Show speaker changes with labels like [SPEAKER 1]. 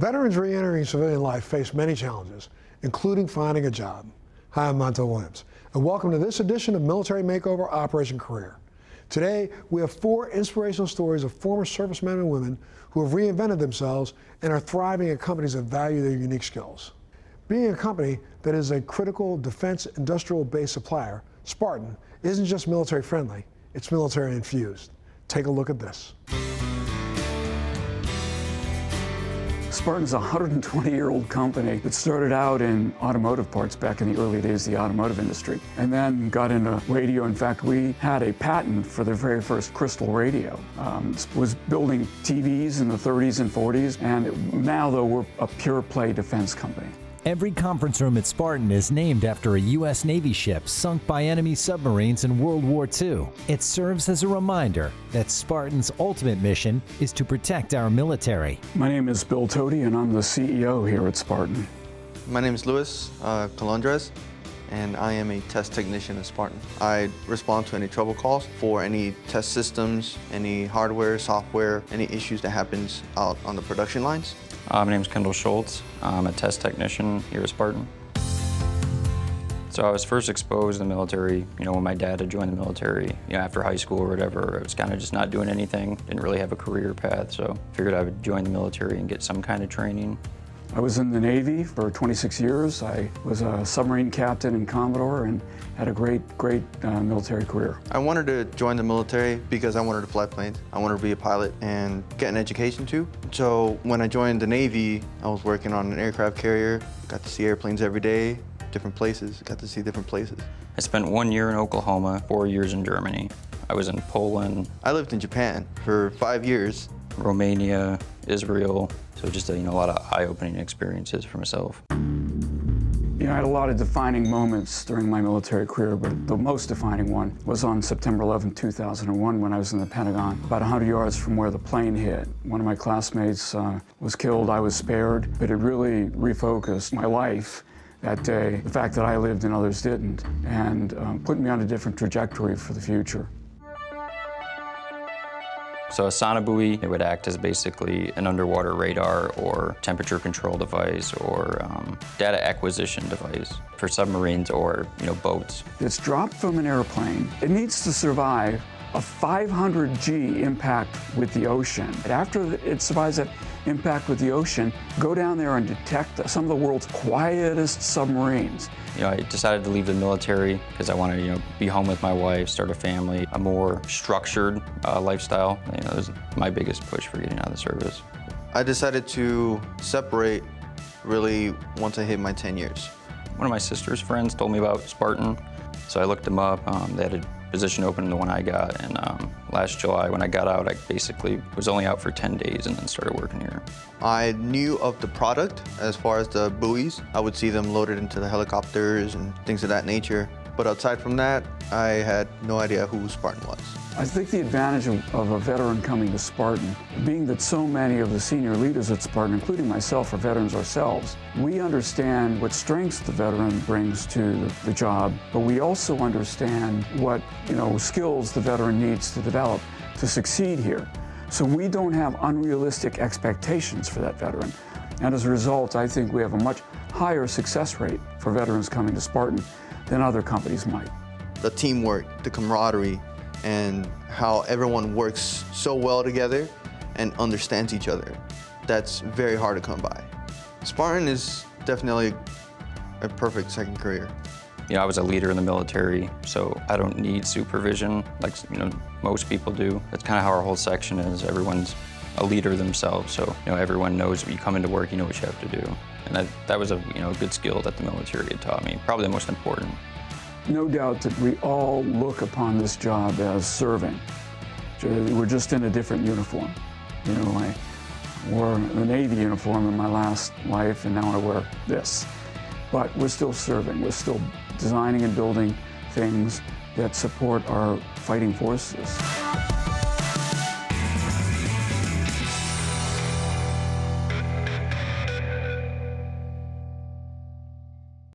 [SPEAKER 1] Veterans re-entering civilian life face many challenges, including finding a job. Hi, I'm Montel Williams, and welcome to this edition of Military Makeover Operation Career. Today, we have 4 inspirational stories of former servicemen and women who have reinvented themselves and are thriving at companies that value their unique skills. Being a company that is a critical defense industrial-based supplier, Sparton isn't just military friendly, it's military infused. Take a look at this.
[SPEAKER 2] Sparton's a 120-year-old company that started out in automotive parts back in the early days of the automotive industry, and then got into radio. In fact, we had a patent for the very first crystal radio. Was building TVs in the 30s and 40s, and now, though, we're a pure-play defense company.
[SPEAKER 3] Every conference room at Sparton is named after a U.S. Navy ship sunk by enemy submarines in World War II. It serves as a reminder that Spartan's ultimate mission is to protect our military.
[SPEAKER 2] My name is Bill Tody, and I'm the CEO here at Sparton.
[SPEAKER 4] My name is Luis Colondres, and I am a test technician at Sparton. I respond to any trouble calls for any test systems, any hardware, software, any issues that happens out on the production lines.
[SPEAKER 5] My name is Kendall Schultz. I'm a test technician here at Sparton. So I was first exposed to the military, when my dad had joined the military, after high school or whatever. I was kind of just not doing anything, didn't really have a career path, so figured I would join the military and get some kind of training.
[SPEAKER 2] I was in the Navy for 26 years. I was a submarine captain and Commodore and had a great military career.
[SPEAKER 4] I wanted to join the military because I wanted to fly planes. I wanted to be a pilot and get an education too. So when I joined the Navy, I was working on an aircraft carrier, got to see airplanes every day, different places, got to see different places.
[SPEAKER 5] I spent 1 year in Oklahoma, 4 years in Germany. I was in Poland.
[SPEAKER 4] I lived in Japan for 5 years.
[SPEAKER 5] Romania, Israel, so just a lot of eye-opening experiences for myself.
[SPEAKER 2] I had a lot of defining moments during my military career, but the most defining one was on September 11, 2001, when I was in the Pentagon, about 100 yards from where the plane hit. One of my classmates was killed. I was spared, but it really refocused my life that day, the fact that I lived and others didn't, and put me on a different trajectory for the future.
[SPEAKER 5] So a sonobuoy, it would act as basically an underwater radar or temperature control device or data acquisition device for submarines or boats.
[SPEAKER 2] It's dropped from an airplane. It needs to survive a 500 G impact with the ocean. After it survives that impact with the ocean, go down there and detect some of the world's quietest submarines.
[SPEAKER 5] I decided to leave the military because I wanted to be home with my wife, start a family, a more structured lifestyle. That was my biggest push for getting out of the service.
[SPEAKER 4] I decided to separate really once I hit my 10 years.
[SPEAKER 5] One of my sister's friends told me about Sparton, so I looked them up. They had a position open in the one I got, and last July when I got out, I basically was only out for 10 days and then started working here.
[SPEAKER 4] I knew of the product as far as the buoys. I would see them loaded into the helicopters and things of that nature. But outside from that, I had no idea who Sparton was.
[SPEAKER 2] I think the advantage of a veteran coming to Sparton, being that so many of the senior leaders at Sparton, including myself, are veterans ourselves, we understand what strengths the veteran brings to the job, but we also understand what skills the veteran needs to develop to succeed here. So we don't have unrealistic expectations for that veteran. And as a result, I think we have a much higher success rate for veterans coming to Sparton than other companies might.
[SPEAKER 4] The teamwork, the camaraderie, and how everyone works so well together and understands each other. That's very hard to come by. Sparton is definitely a perfect second career.
[SPEAKER 5] I was a leader in the military, so I don't need supervision like most people do. That's kind of how our whole section is. Everyone's a leader themselves, so everyone knows when you come into work, you know what you have to do. And that was a good skill that the military had taught me, probably the most important.
[SPEAKER 2] No doubt that we all look upon this job as serving. We're just in a different uniform. I wore the Navy uniform in my last life, and now I wear this. But we're still serving. We're still designing and building things that support our fighting forces.